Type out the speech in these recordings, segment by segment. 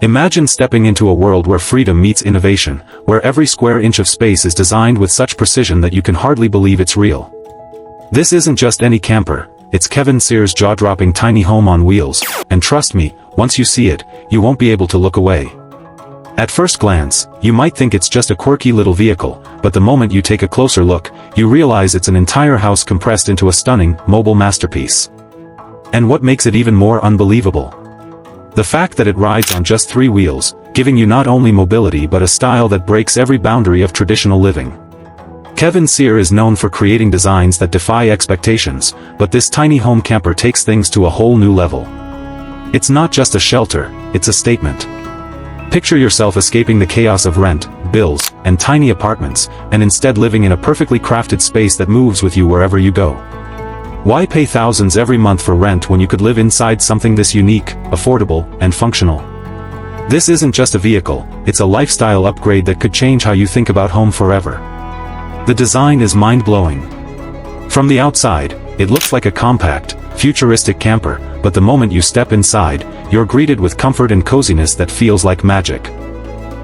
Imagine stepping into a world where freedom meets innovation, where every square inch of space is designed with such precision that you can hardly believe it's real. This isn't just any camper, it's Kevin Sears' jaw-dropping tiny home on wheels, and trust me, once you see it, you won't be able to look away. At first glance, you might think it's just a quirky little vehicle, but the moment you take a closer look, you realize it's an entire house compressed into a stunning, mobile masterpiece. And what makes it even more unbelievable? The fact that it rides on just 3 wheels, giving you not only mobility but a style that breaks every boundary of traditional living. Kevin Sears is known for creating designs that defy expectations, but this tiny home camper takes things to a whole new level. It's not just a shelter, it's a statement. Picture yourself escaping the chaos of rent, bills, and tiny apartments, and instead living in a perfectly crafted space that moves with you wherever you go. Why pay thousands every month for rent when you could live inside something this unique, affordable, and functional? This isn't just a vehicle, it's a lifestyle upgrade that could change how you think about home forever. The design is mind-blowing. From the outside, it looks like a compact, futuristic camper, but the moment you step inside, you're greeted with comfort and coziness that feels like magic.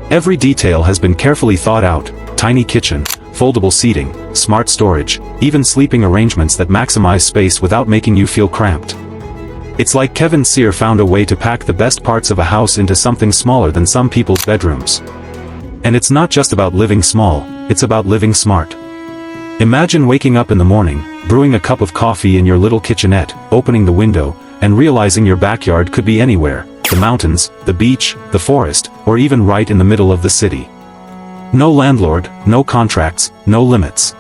Every detail has been carefully thought out: tiny kitchen, foldable seating, smart storage, even sleeping arrangements that maximize space without making you feel cramped. It's like Kevin Sears found a way to pack the best parts of a house into something smaller than some people's bedrooms. And it's not just about living small, it's about living smart. Imagine waking up in the morning, brewing a cup of coffee in your little kitchenette, opening the window, and realizing your backyard could be anywhere: the mountains, the beach, the forest, or even right in the middle of the city. No landlord, no contracts, no limits.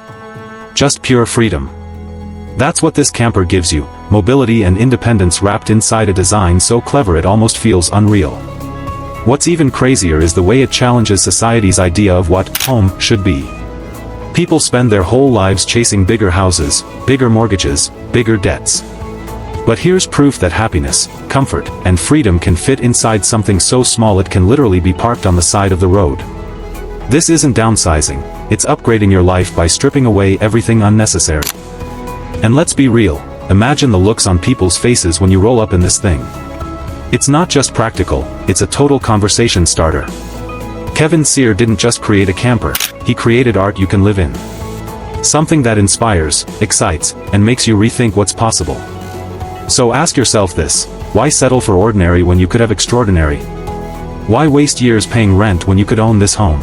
Just pure freedom. That's what this camper gives you: mobility and independence wrapped inside a design so clever it almost feels unreal. What's even crazier is the way it challenges society's idea of what home should be. People spend their whole lives chasing bigger houses, bigger mortgages, bigger debts. But here's proof that happiness, comfort, and freedom can fit inside something so small it can literally be parked on the side of the road. This isn't downsizing, it's upgrading your life by stripping away everything unnecessary. And let's be real, imagine the looks on people's faces when you roll up in this thing. It's not just practical, it's a total conversation starter. Kevin Sears didn't just create a camper, he created art you can live in. Something that inspires, excites, and makes you rethink what's possible. So ask yourself this: why settle for ordinary when you could have extraordinary? Why waste years paying rent when you could own this home?